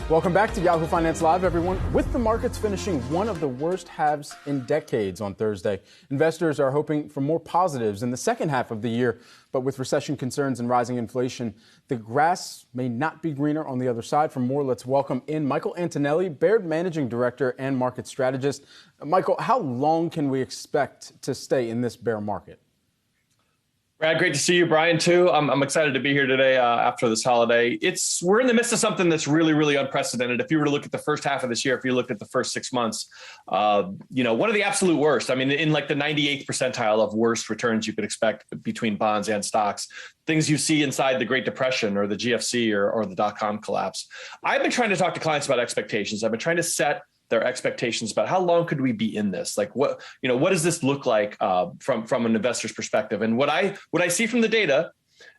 Welcome back to Yahoo Finance Live, everyone. With the markets finishing one of the worst halves in decades on Thursday, investors are hoping for more positives in the second half of the year. But with recession concerns and rising inflation, the grass may not be greener on the other side. For more, let's welcome in Michael Antonelli, Baird Managing Director and Market Strategist. Michael, how long can we expect to stay in this bear market? Brad, great to see you. Brian, too. I'm excited to be here today after this holiday. We're in the midst of something that's really, really unprecedented. If you were to look at the first half of this year, if you looked at the first 6 months, one of the absolute worst. I mean, in like the 98th percentile of worst returns you could expect between bonds and stocks, things you see inside the Great Depression or the GFC or the dot-com collapse. I've been trying to talk to clients about expectations. I've been trying to set their expectations about how long could we be in this? Like what does this look like from an investor's perspective? And what I see from the data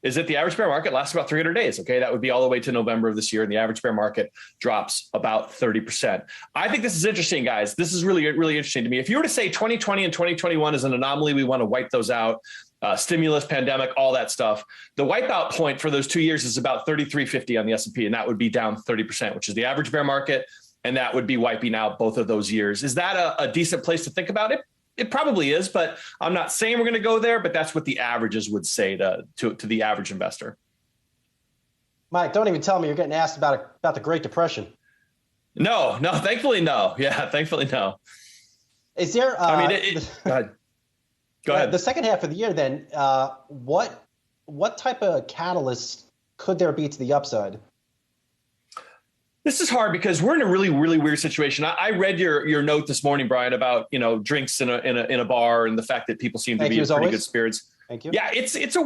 is that the average bear market lasts about 300 days. Okay, that would be all the way to November of this year, and the average bear market drops about 30%. I think this is interesting, guys. This is really, really interesting to me. If you were to say 2020 and 2021 is an anomaly, we want to wipe those out. Stimulus, pandemic, all that stuff. The wipeout point for those 2 years is about 3350 on the S&P, and that would be down 30%, which is the average bear market. And that would be wiping out both of those years. Is that a decent place to think about it? It probably is, but I'm not saying we're going to go there, but that's what the averages would say to the average investor. Mike, don't even tell me you're getting asked about the Great Depression. No, thankfully, no. Yeah, thankfully, no. Is there, go ahead. Go ahead. The second half of the year, then, what type of catalyst could there be to the upside? This is hard because we're in a really, really weird situation. I read your note this morning, Brian, about drinks in a bar and the fact that people seem to be in pretty good spirits. Thank you. Yeah, it's a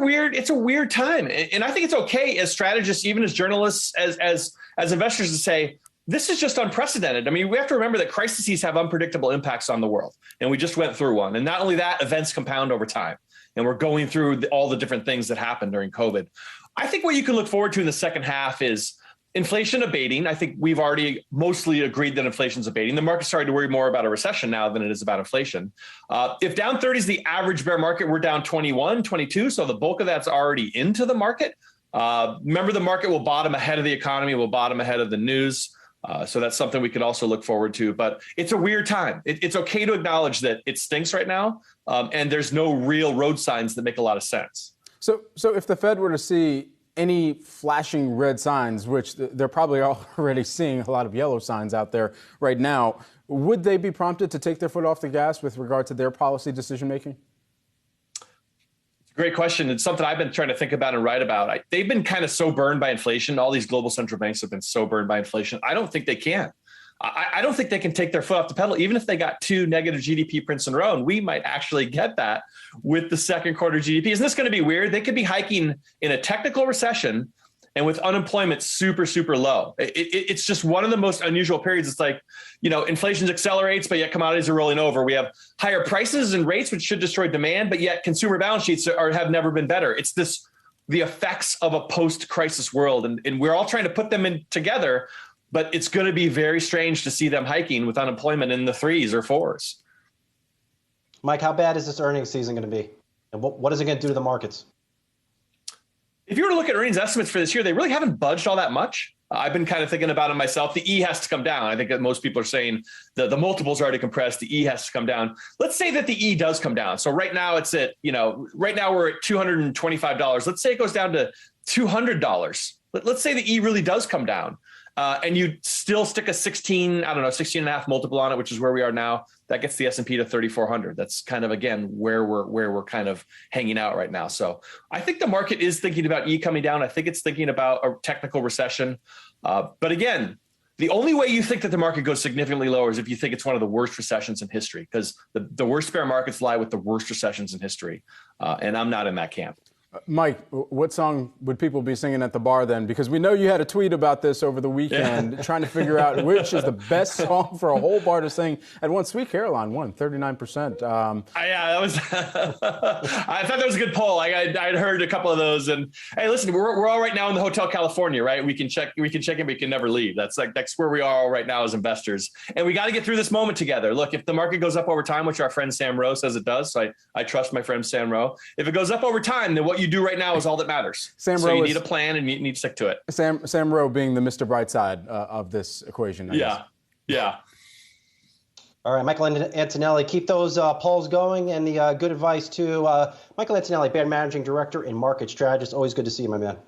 weird time, and I think it's okay as strategists, even as journalists, as investors, to say this is just unprecedented. I mean, we have to remember that crises have unpredictable impacts on the world, and we just went through one. And not only that, events compound over time, and we're going through all the different things that happened during COVID. I think what you can look forward to in the second half is inflation abating. I think we've already mostly agreed that inflation's abating. The market's starting to worry more about a recession now than it is about inflation. If down 30 is the average bear market, we're down 21, 22. So the bulk of that's already into the market. Remember, the market will bottom ahead of the economy, will bottom ahead of the news. So that's something we could also look forward to. But it's a weird time. It's okay to acknowledge that it stinks right now. And there's no real road signs that make a lot of sense. So if the Fed were to see any flashing red signs, which they're probably already seeing a lot of yellow signs out there right now, would they be prompted to take their foot off the gas with regard to their policy decision making? Great question. It's something I've been trying to think about and write about. They've been kind of so burned by inflation. All these global central banks have been so burned by inflation. I don't think they can. I don't think they can take their foot off the pedal, even if they got 2 negative GDP prints in a row. And we might actually get that with the second quarter GDP. Isn't this going to be weird? They could be hiking in a technical recession and with unemployment super, super low. It's just one of the most unusual periods. It's like, inflation accelerates, but yet commodities are rolling over. We have higher prices and rates, which should destroy demand, but yet consumer balance sheets have never been better. It's the effects of a post-crisis world. And we're all trying to put them in together. But it's going to be very strange to see them hiking with unemployment in the 3s or 4s. Mike, how bad is this earnings season going to be? And what is it going to do to the markets? If you were to look at earnings estimates for this year, they really haven't budged all that much. I've been kind of thinking about it myself. The E has to come down. I think that most people are saying the multiples are already compressed. The E has to come down. Let's say that the E does come down. So right now it's at, right now we're at $225. Let's say it goes down to $200. Let's say the E really does come down. And you still stick a 16 and a half multiple on it, which is where we are now. That gets the S&P to 3,400. That's kind of, again, where we're kind of hanging out right now. So I think the market is thinking about E coming down. I think it's thinking about a technical recession. But again, the only way you think that the market goes significantly lower is if you think it's one of the worst recessions in history, because the worst bear markets lie with the worst recessions in history. And I'm not in that camp. Mike, what song would people be singing at the bar then? Because we know you had a tweet about this over the weekend, trying to figure out which is the best song for a whole bar to sing. And one, Sweet Caroline won 39%. Yeah, that was. I thought that was a good poll. I'd heard a couple of those. And hey, listen, we're all right now in the Hotel California, right? We can check in, but we can never leave. That's where we are all right now as investors. And we got to get through this moment together. Look, if the market goes up over time, which our friend Sam Rowe says it does, so I trust my friend Sam Rowe. If it goes up over time, then what you you do right now is all that matters. Sam so Rowe you need a plan and you need to stick to it. Sam Rowe being the Mr. Brightside of this equation. I guess. Yeah. All right, Michael Antonelli, keep those polls going and the good advice to Michael Antonelli, Baird Managing Director and Market Strategist. Always good to see you, my man.